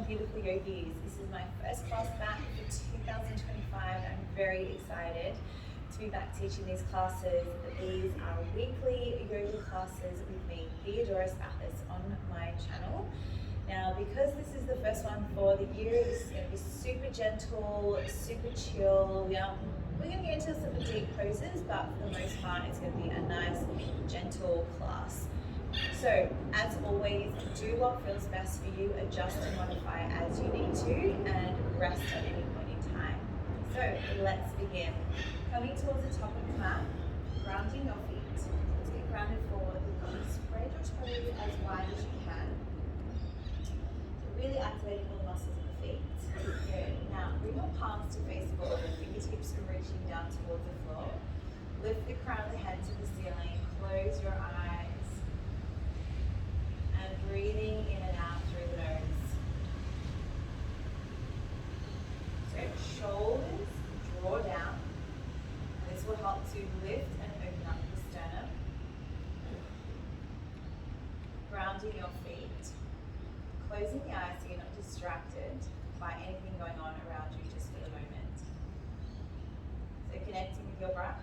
beautiful yogis. This is my first class back for 2025. I'm very excited to be back teaching these classes. These are weekly yoga classes with me, Theodoros Athos, on my channel. Now, because this is the first one for the year, this is going to be super gentle, super chill. Yeah, we're going to get into some deep poses, but for the most part, it's going to be a nice, gentle class. So, as always, do what feels best for you, adjust and modify as you need to, and rest at any point in time. So, let's begin. Coming towards the top of the mat, grounding your feet. Let's get grounded forward. Spread your toes as wide as you can. Really activating all the muscles in the feet. Good. Now, bring your palms to face forward, fingertips are reaching down towards the floor. Lift the crown of the head to the ceiling. Close your eyes. And breathing in and out through the nose. So, shoulders draw down. This will help to lift and open up the sternum. Grounding your feet. Closing the eyes so you're not distracted by anything going on around you just for the moment. So connecting with your breath.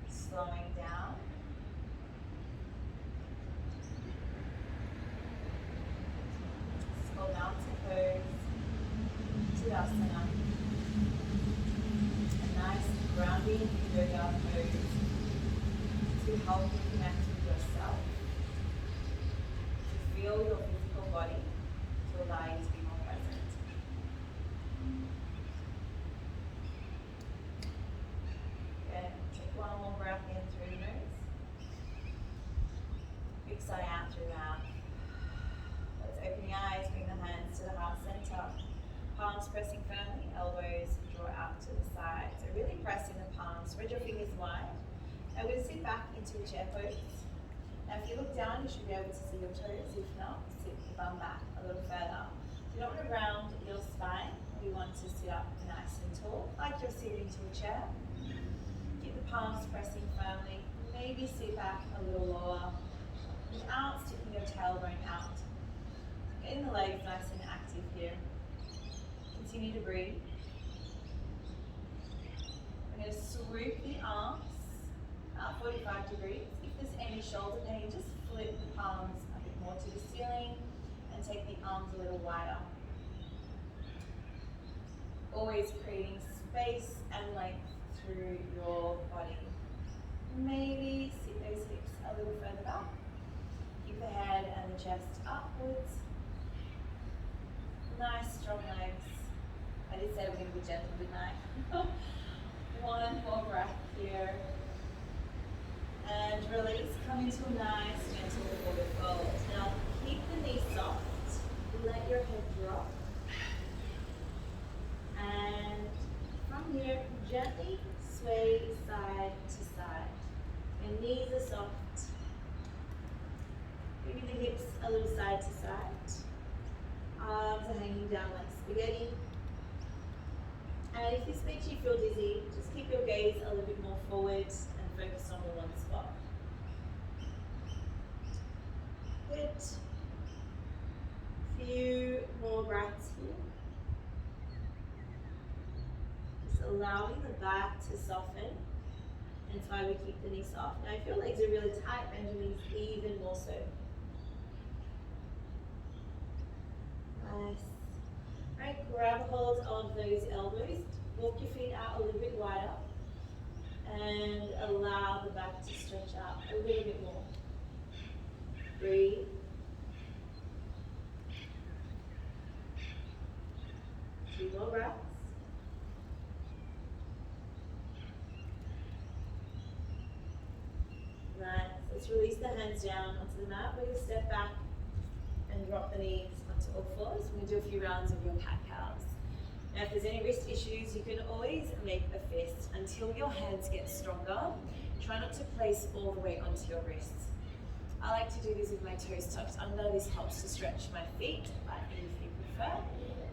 Slowing down. Skull mountain pose. Tadasana. A nice grounding yoga pose to help you connect with yourself. Feel your physical body to allow you to be more present. Good. Take one more breath in through the nose. Big sigh out through the mouth. Let's open the eyes, bring the hands to the heart center. Palms pressing firmly, elbows draw out to the side. So really press in the palms, spread your fingers wide. Now we're going to sit back into a chair pose. Now if you look down, you should be able to see your toes. If not, sit the bum back a little further. You don't want to round your spine. We want to sit up nice and tall, like you're sitting into a chair. Keep the palms pressing firmly. Maybe sit back a little lower without sticking your tailbone out. Getting the legs nice and active here. Continue to breathe. I'm going to swoop the arms 45 degrees. If there's any shoulder pain, just flip the palms a bit more to the ceiling and take the arms a little wider. Always creating space and length through your body. Maybe sit those hips a little further back. Keep the head and the chest upwards. Nice strong legs. I did say we're going to be gentle, didn't I? One more breath here. And release, come into a nice, gentle forward fold. Now, keep the knees soft. Let your head drop. And from here, gently sway side to side. Your knees are soft. Maybe the hips a little side to side. Arms are hanging down like spaghetti. And if this makes you feel dizzy, just keep your gaze a little bit more forward and focus on the one spot. Good. Few more breaths here. Just allowing the back to soften. That's why we keep the knees soft. Now if your legs are really tight, bend your knees even more so. Nice. Alright, grab hold of those elbows. Walk your feet out a little bit wider. And allow the back to stretch out a little bit more. Breathe. Two more breaths. Nice. Let's release the hands down onto the mat. We're going to step back and drop the knees onto all fours. We're going to do a few rounds of your cat-cows. Now, if there's any wrist issues, you can always make a fist until your hands get stronger. Try not to place all the weight onto your wrists. I like to do this with my toes tucked under. This helps to stretch my feet, but if you prefer,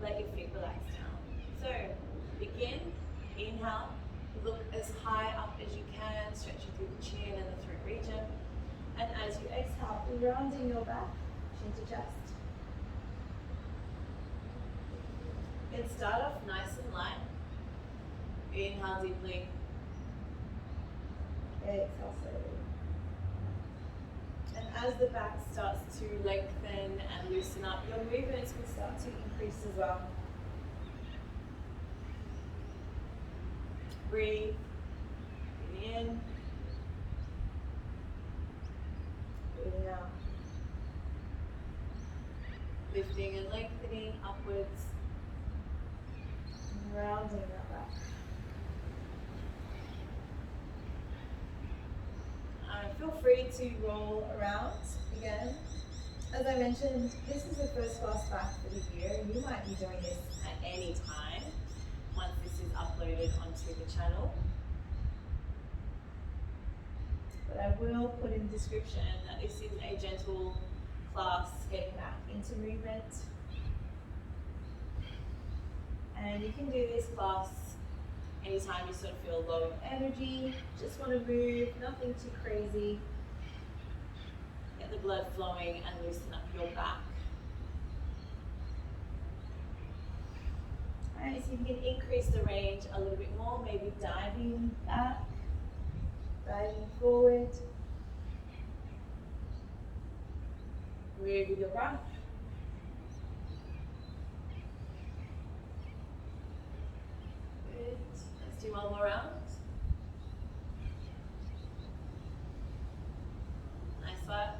let your feet relax down. So, begin, inhale, look as high up as you can, stretching through the chin and the throat region. And as you exhale, rounding your back, chin to chest. Then start off nice and light. Inhale deeply. Exhale slowly. And as the back starts to lengthen and loosen up, your movements will start to increase as well. Breathe. Breathing in. Breathing out. Lifting and lengthening upwards. And rounding that back. Feel free to roll around again. As I mentioned, this is the first class back for the year. You might be doing this at any time once this is uploaded onto the channel. But I will put in the description that this is a gentle class getting back into movement. And you can do this class anytime you sort of feel low in energy, just want to move, nothing too crazy. Get the blood flowing and loosen up your back. Alright, so you can increase the range a little bit more, maybe diving back, diving forward. Move with your breath. Good. Let's do one more round. Nice work.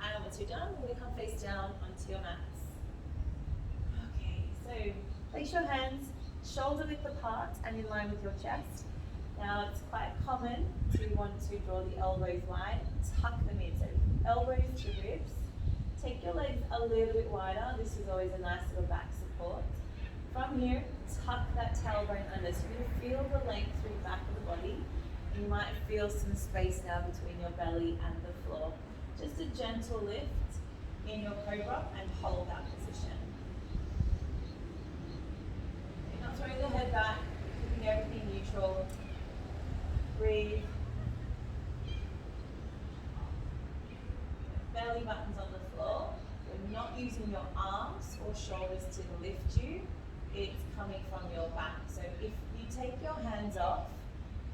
And once you're done, we're going to come face down onto your mats. Okay, so place your hands shoulder width apart and in line with your chest. Now it's quite common to want to draw the elbows wide, tuck them in. So elbows to ribs. Take your legs a little bit wider. This is always a nice little back support. From here, tuck that tailbone under. So you're going to feel the length through the back of the body. You might feel some space now between your belly and the floor. Just a gentle lift in your cobra and hold that position. You're not throwing the head back, keeping everything neutral. Breathe. Belly buttons on the floor. You're not using your arms or shoulders to lift you. It's coming from your back. So if you take your hands off,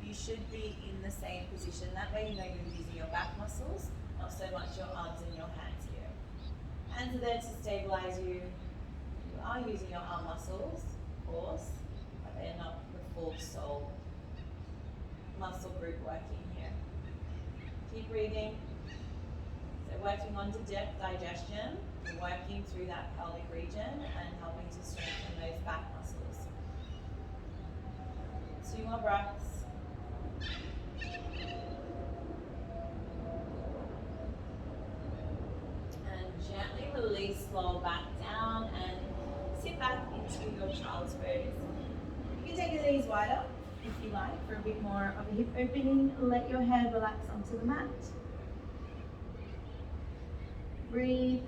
you should be in the same position. That way you know you're using your back muscles, not so much your arms and your hands here. Hands are there to stabilize you. You are using your arm muscles, of course, but they're not the full soul muscle group working here. Keep breathing. So working on digestion, working through that pelvic region and helping to strengthen those back muscles. 2 more breaths. And gently release, lower back down and sit back into your child's pose. You can take the knees wider if you like for a bit more of a hip opening. Let your head relax onto the mat. Breathe.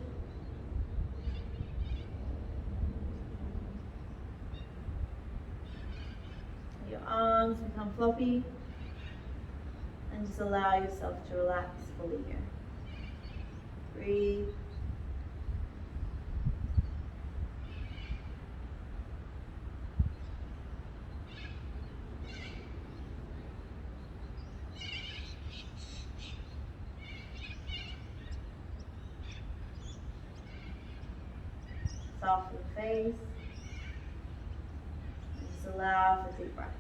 Your arms become floppy and just allow yourself to relax fully here. Breathe. Soften the face. Just allow for deep breaths.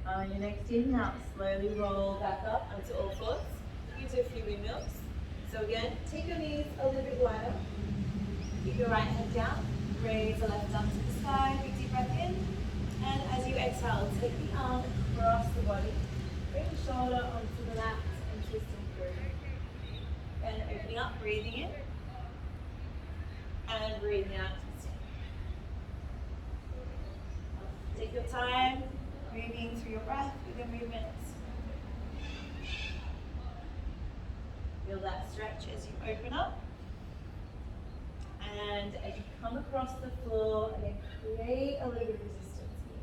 On your next inhale, slowly roll back up onto all fours. You do a few windmills. So again, take your knees a little bit wider. Keep your right hand down. Raise the left arm to the sky. Big deep breath in. And as you exhale, take the arm across the body. Bring the shoulder onto the mat and twisting through. And opening up, breathing in. And breathing out, twisting. Take your time, moving through your breath with your movements. Feel that stretch as you open up. And as you come across the floor, and then create a little bit of resistance here.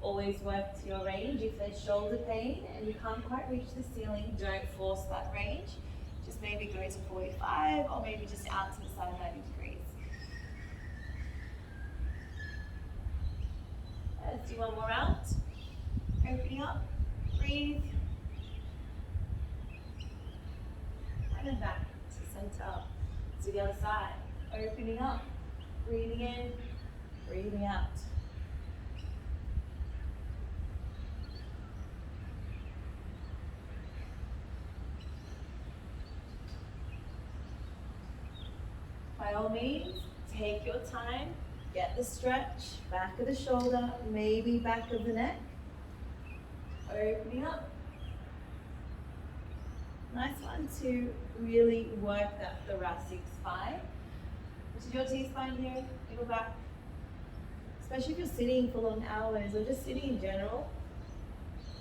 Always work to your range. If there's shoulder pain and you can't quite reach the ceiling, don't force that range. Just maybe go to 45 or maybe just out to the side 90 degrees. Let's do one more round. Opening up, breathe. And then back to center, to the other side. Opening up, breathing in, breathing out. By all means, take your time, get the stretch, back of the shoulder, maybe back of the neck. Opening up. Nice one to really work that thoracic spine, which is your T-spine here, middle back. Especially if you're sitting for long hours or just sitting in general.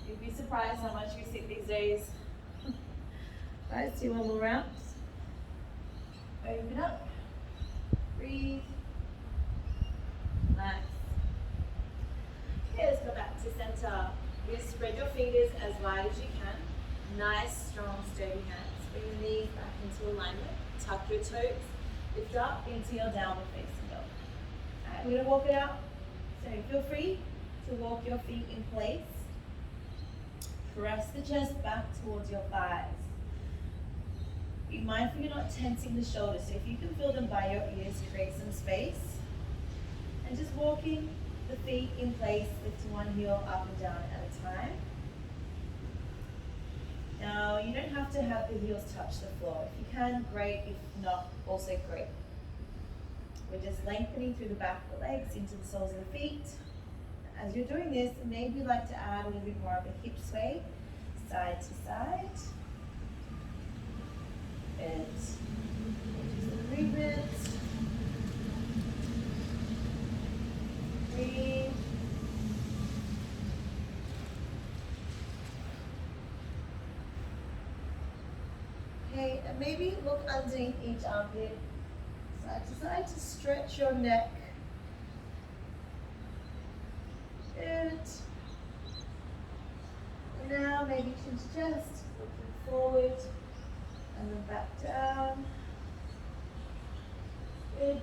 You'd be surprised how much we sit these days. Right, let's do one more round. Open up. Breathe. Nice. Okay, let's go back to center. You're going to spread your fingers as wide as you can. Nice, strong, sturdy hands. Bring your knees back into alignment. Tuck your toes. Lift up into your downward facing dog. Alright, we're going to walk it out. So feel free to walk your feet in place. Press the chest back towards your thighs. Be mindful you're not tensing the shoulders. So if you can feel them by your ears, create some space. And just walking the feet in place, lifting one heel up and down at a time. Now, you don't have to have the heels touch the floor. If you can, great. If not, also great. We're just lengthening through the back of the legs into the soles of the feet. As you're doing this, maybe you'd like to add a little bit more of a hip sway, side to side. And some movements. Breathe. Okay, and maybe look underneath each armpit, side to side, to stretch your neck. Good. And now maybe chin to chest, looking forward, and then back down. Good.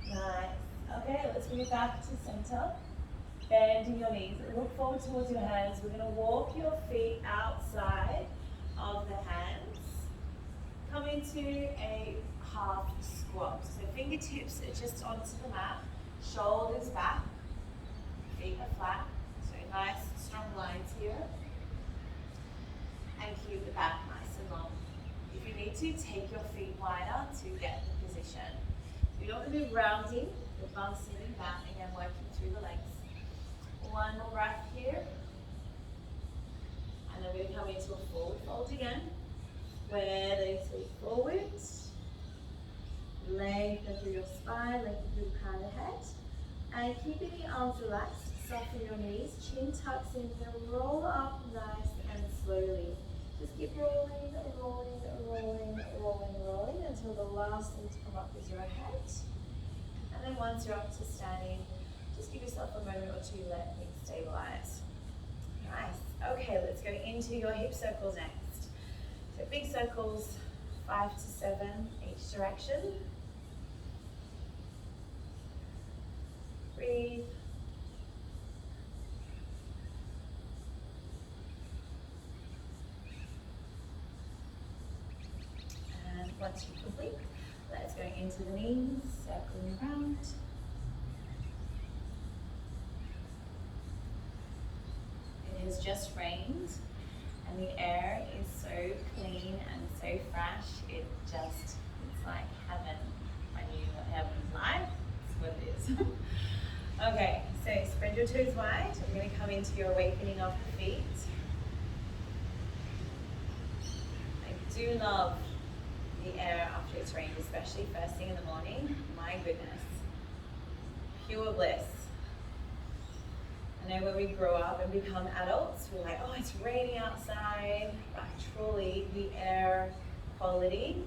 Nice. Okay, let's bring it back to center. Bending your knees. Look forward towards your hands. We're going to walk your feet outside of the hands. Come into a half squat. So fingertips are just onto the mat. Shoulders back. Feet are flat. So nice, strong lines here. And keep the back nice and long. If you need to, take your feet wider to get the position. We don't want to do rounding, the bum sitting back, again working through the legs. One more breath here. And then we're going to come into a forward fold again. Where those feet forward. Lengthen through your spine, lengthen through the crown of the head. And keeping the arms relaxed, soften your knees, chin tucks in, and roll up nice and slowly. Just keep rolling, rolling, rolling, rolling, rolling until the last thing to come up is your head. And then once you're up to standing, just give yourself a moment or two, let things stabilize. Nice. Okay, let's go into your hip circles next. So big circles, 5 to 7 each direction. Breathe. And once you complete, let's go into the knees, circling around. It has just rained and the air is so clean and so fresh. It's like heaven. I knew what heaven's like. That's what it is. Okay, so spread your toes wide. We're going to come into your awakening of the feet. I do love the air after it's rained, especially first thing in the morning. My goodness, pure bliss. I know when we grow up and become adults, we're like, oh, it's raining outside. But truly, the air quality,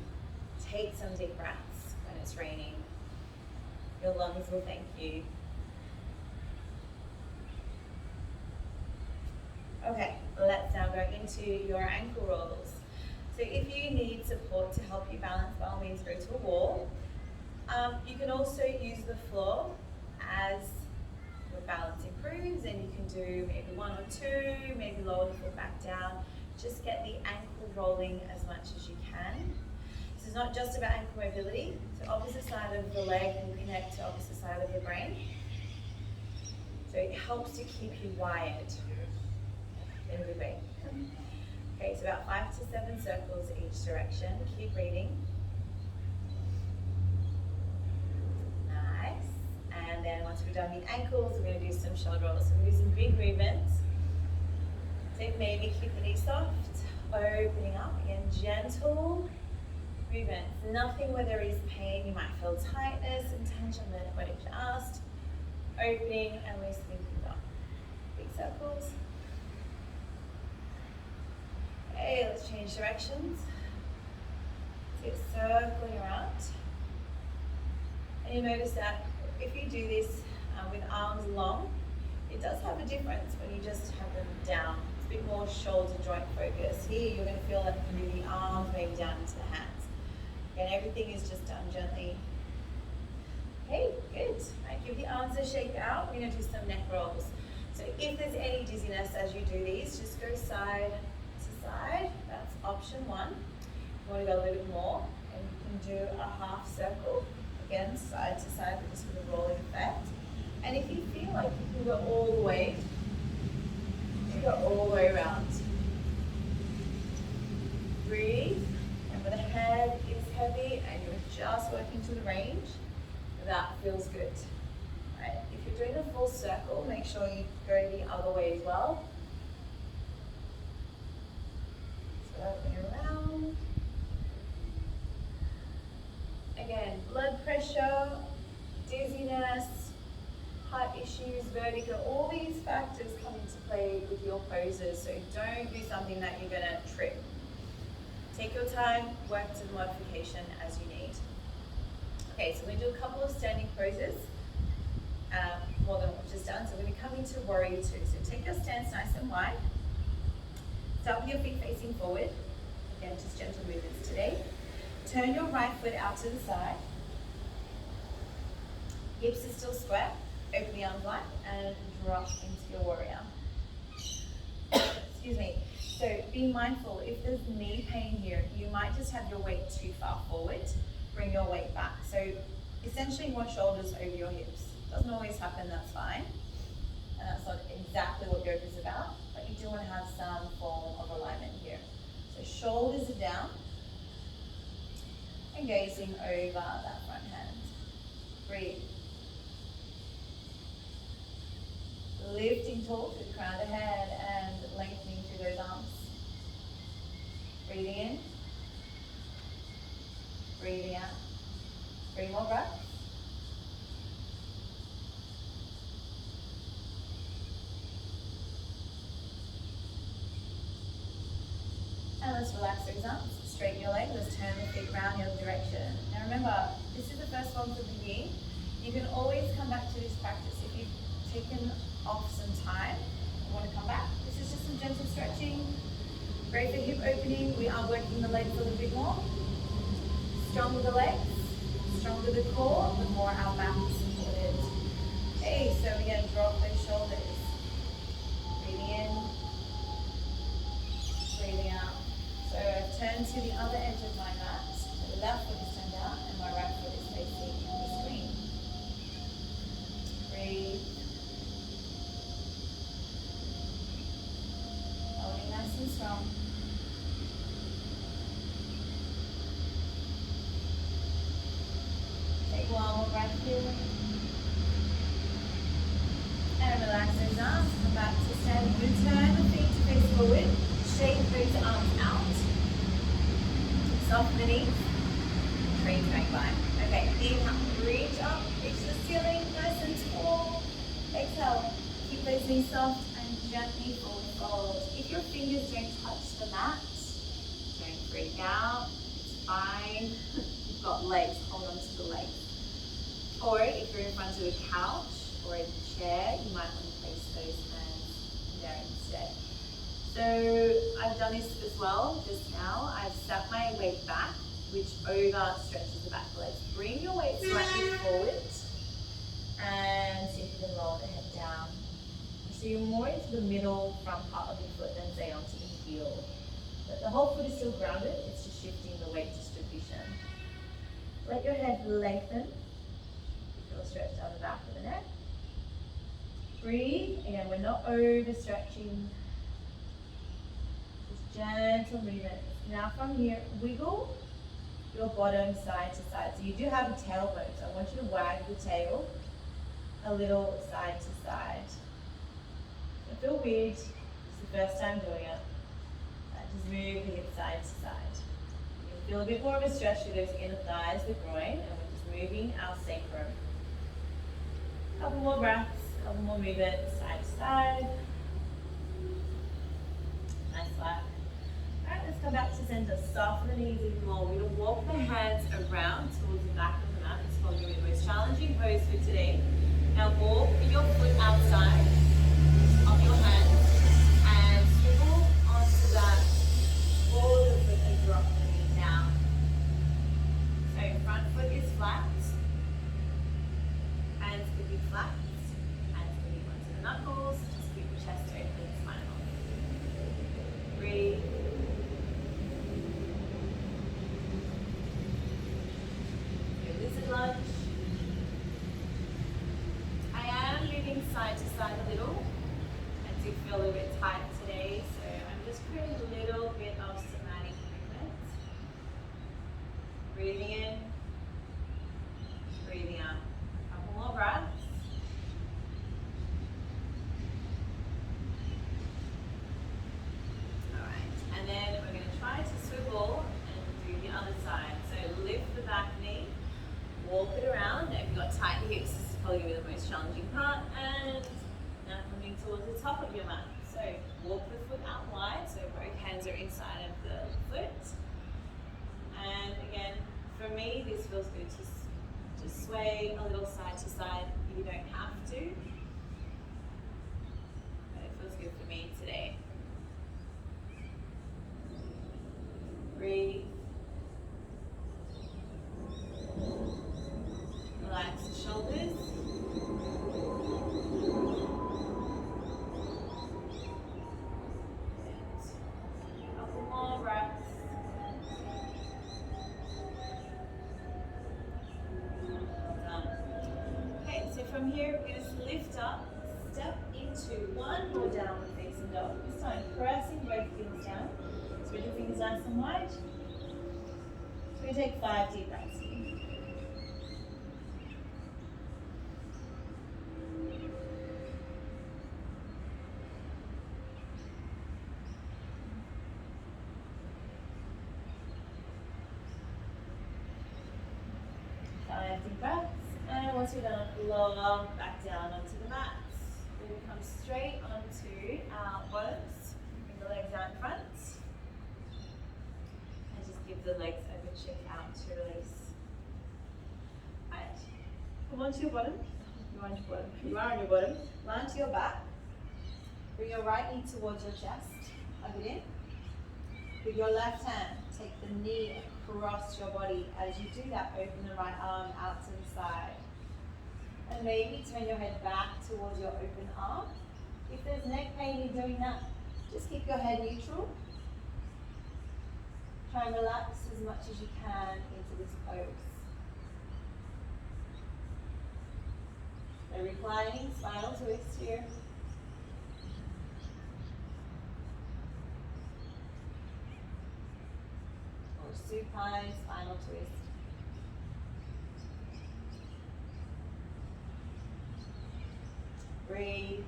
take some deep breaths when it's raining. Your lungs will thank you. Okay, let's now go into your ankle rolls. So if you need support to help you balance, by all means go to a wall. You can also use the floor as your balance improves, and you can do maybe 1 or 2, maybe lower the foot back down. Just get the ankle rolling as much as you can. This is not just about ankle mobility, so opposite side of the leg will connect to opposite side of the brain. So it helps to keep you wired in a good way. Okay, so about 5 to 7 circles each direction. Keep reading. Nice. And then once we've done the ankles, we're going to do some shoulder rolls. So we're going to do some big movements. So maybe keep the knees soft, opening up. Again, gentle movements. Nothing where there is pain. You might feel tightness and tension there, but just opening and loosening things up. Big circles. Okay, let's change directions. So it's circling around. And you'll notice that if you do this with arms long, it does have a difference when you just have them down. It's a bit more shoulder joint focus. Here you're going to feel like you can move the arms maybe down into the hands. And everything is just done gently. Okay, good. Right, give the arms a shake out. We're going to do some neck rolls. So if there's any dizziness as you do these, just go side to side. That's option 1. If you want to go a little bit more, and you can do a half circle. Again, side to side, but just with a rolling effect. And if you feel like you can go all the way, you go all the way around. Breathe. And when the head is heavy and you're just working to the range, that feels good. Right? If you're doing a full circle, make sure you go the other way as well. Circling around. Again, blood pressure, dizziness, heart issues, vertigo, all these factors come into play with your poses, so don't do something that you're going to trip. Take your time, work to the modification as you need. Okay, so we're going to do a couple of standing poses, more than what we've just done. So we're going to come into Warrior 2. So take your stance nice and wide. Start with your feet facing forward. Again, just gentle movements today. Turn your right foot out to the side. Hips are still square. Open the arms wide and drop into your warrior. Excuse me. So be mindful, if there's knee pain here, you might just have your weight too far forward. Bring your weight back. So essentially you want shoulders over your hips. Doesn't always happen, that's fine. And that's not exactly what yoga is about, but you do want to have some form of alignment here. So shoulders are down. And gazing over that front hand. Breathe. Lifting tall through the crown of the head and lengthening through those arms. Breathing in. Breathing out. 3 more breaths. And let's relax those arms. Straighten your leg. Let's turn the feet round the other direction. Now remember, this is the first one for the year. You can always come back to this practice. If you've taken off some time and want to come back, this is just some gentle stretching. Great for hip opening. We are working the legs a little bit more. Stronger the legs, stronger the core, the more our back is supported. Okay, so we're going to drop those shoulders. Breathing in, breathing out. So I've turned to the other edge of my mat. The left foot is turned out and my right foot is facing the screen. Breathe. Holding nice and strong. Take one more breath here. And relax those arms. Come back to standing. You turn the feet to face forward. Shake those arms out. Soften the knees. train's going by. Okay, inhale, reach up, reach the ceiling, nice and tall. Exhale, keep those knees soft and gently forward fold. If your fingers don't touch the mat, don't freak out, it's fine. You've got legs, hold on to the legs. Or if you're in front of a couch or a chair, you might want to place those hands there instead. So I've done this as well just now. I've sat my weight back, which over stretches the back of the legs. Bring your weight slightly forward and see if you can roll the head down. So you're more into the middle front part of your foot than say onto the heel. But the whole foot is still grounded, it's just shifting the weight distribution. Let your head lengthen. Feel stretch down the back of the neck. Breathe. Again, we're not overstretching. Just gentle movement. Now from here, wiggle your bottom side to side. So you do have a tailbone, so I want you to wag the tail a little side to side. Don't feel weird. It's the first time doing it. Just move the hip side to side. You can feel a bit more of a stretch through those inner thighs, the groin, and we're just moving our sacrum. Couple more breaths, couple more movements, side to side. Nice flat. Alright, let's come back to center. Soften the knees even more. We're going to walk the hands around towards the back of the mat. It's probably the most challenging pose for today. Now walk your foot outside of your hands and swivel onto that. Follow the foot and drop the knee down. So front foot is flat. Hands could be flat. Hands could be onto the knuckles. Just keep your chest open, smile. Breathe. Your lizard lunge. I am moving side to side a little. I do feel a little bit tight today, so I'm just creating a little bit of somatic movement. Breathing in, breathing out. A couple more breaths. Alright, and then we're going to try to swivel and do the other side. So lift the back knee, walk it around. Now if you've got tight hips, this is probably going to be the most challenging part. And now coming towards the top of your mat. So walk the foot out wide, so both hands are inside of the foot. And again, for me, this feels good to just sway a little side to side. You don't have to, but it feels good for me today. Breathe. Relax the shoulders. And a couple more breaths. Okay, so from here, we're going to lift up, step into one more downward facing dog. This time, pressing both heels down. Spread your fingers nice and wide. So we take 5 deep breaths here. Deep breaths, and once you're done, lower back down onto the mats. We're going to come straight onto our bottoms. Bring the legs out in front, and just give the legs a good shake out to release. Right, come onto your bottom. You're on your bottom. You are on your bottom. Lie to your back. Bring your right knee towards your chest. Hug it in. With your left hand, take the knee across your body. As you do that, open the right arm out to the side. And maybe turn your head back towards your open arm. If there's neck pain in doing that, just keep your head neutral. Try and relax as much as you can into this pose. So reclining, spinal twist here. Supine spinal twist. Breathe.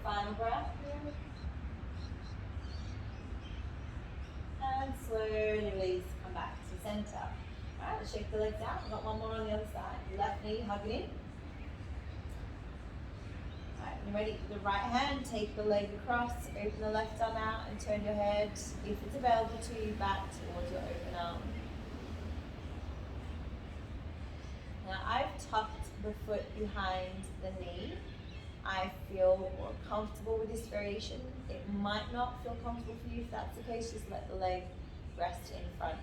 Final breath here. And slowly release, come back to center. Alright, let's shake the legs out. We've got one more on the other side. Left knee, hug it in. Alright, when you're ready, the right hand, take the leg across, open the left arm out and turn your head, if it's available to you, back towards your open arm. Now I've tucked the foot behind the knee. I feel more comfortable with this variation. It might not feel comfortable for you. If that's the case, just let the leg rest in front.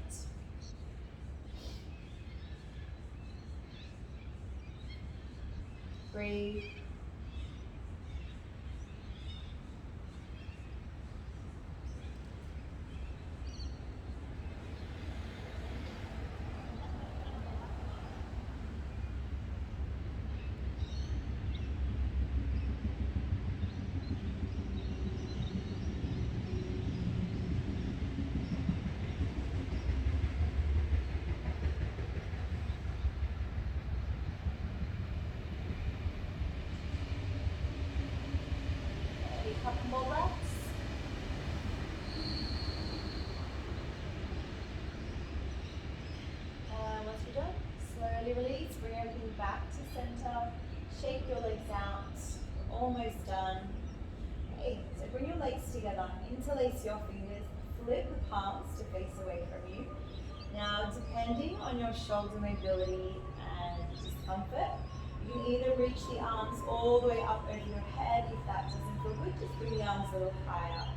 Breathe. Couple more breaths. And once you're done, slowly release, bring everything back to center, shake your legs out, we're almost done. Okay, so bring your legs together, interlace your fingers, flip the palms to face away from you. Now, depending on your shoulder mobility and discomfort, you can either reach the arms all the way up over your head. If that doesn't feel good, just bring the arms a little higher.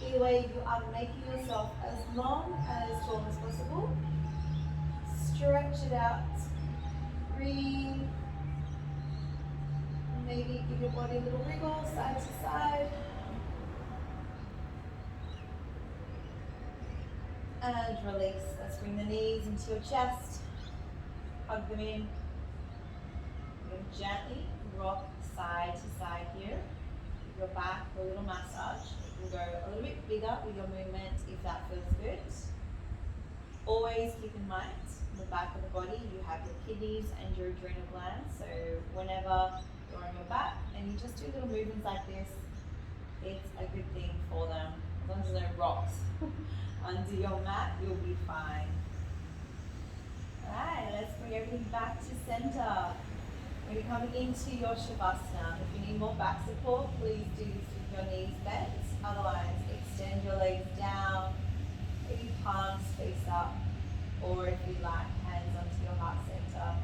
Either way, you are making yourself as long and as tall as possible. Stretch it out. Breathe. Maybe give your body a little wriggle side to side. And release. Let's bring the knees into your chest. Hug them in. Gently rock side to side here. Give your back a little massage. You can go a little bit bigger with your movement if that feels good. Always keep in mind, in the back of the body, you have your kidneys and your adrenal glands. So whenever you're on your back and you just do little movements like this, it's a good thing for them. As long as there's no rocks under your mat, you'll be fine. Alright, let's bring everything back to center. When you're coming into your Shavasana, if you need more back support, please do this with your knees bent. Otherwise, extend your legs down, maybe palms face up, or if you like, hands onto your heart center.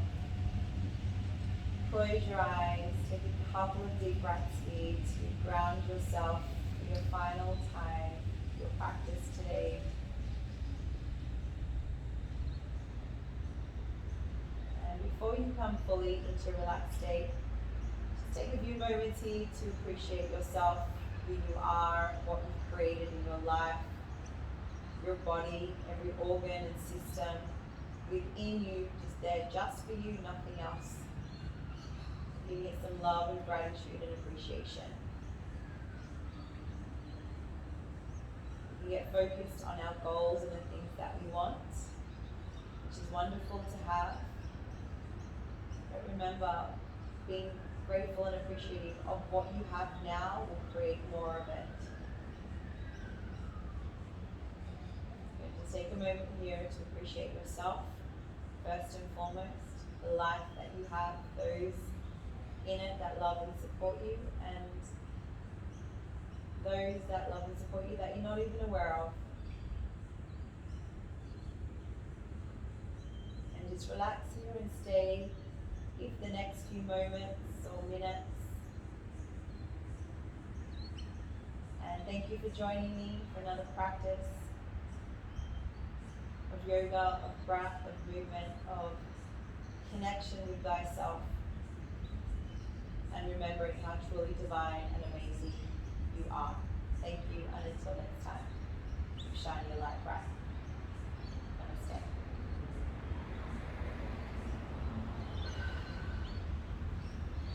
Close your eyes, take a couple of deep breaths here to ground yourself for your final time, your practice today. Before you come fully into a relaxed state, just take a few moments here to appreciate yourself, who you are, what you've created in your life, your body, every organ and system within you, just there just for you, nothing else. Giving it some love and gratitude and appreciation. We get focused on our goals and the things that we want, which is wonderful to have. But remember, being grateful and appreciative of what you have now will create more of it. Just take a moment here to appreciate yourself, first and foremost, the life that you have, those in it that love and support you, and those that love and support you that you're not even aware of. And just relax here and stay. Give the next few moments or minutes. And thank you for joining me for another practice of yoga, of breath, of movement, of connection with thyself. And remembering how truly divine and amazing you are. Thank you, and until next time, shine your light bright.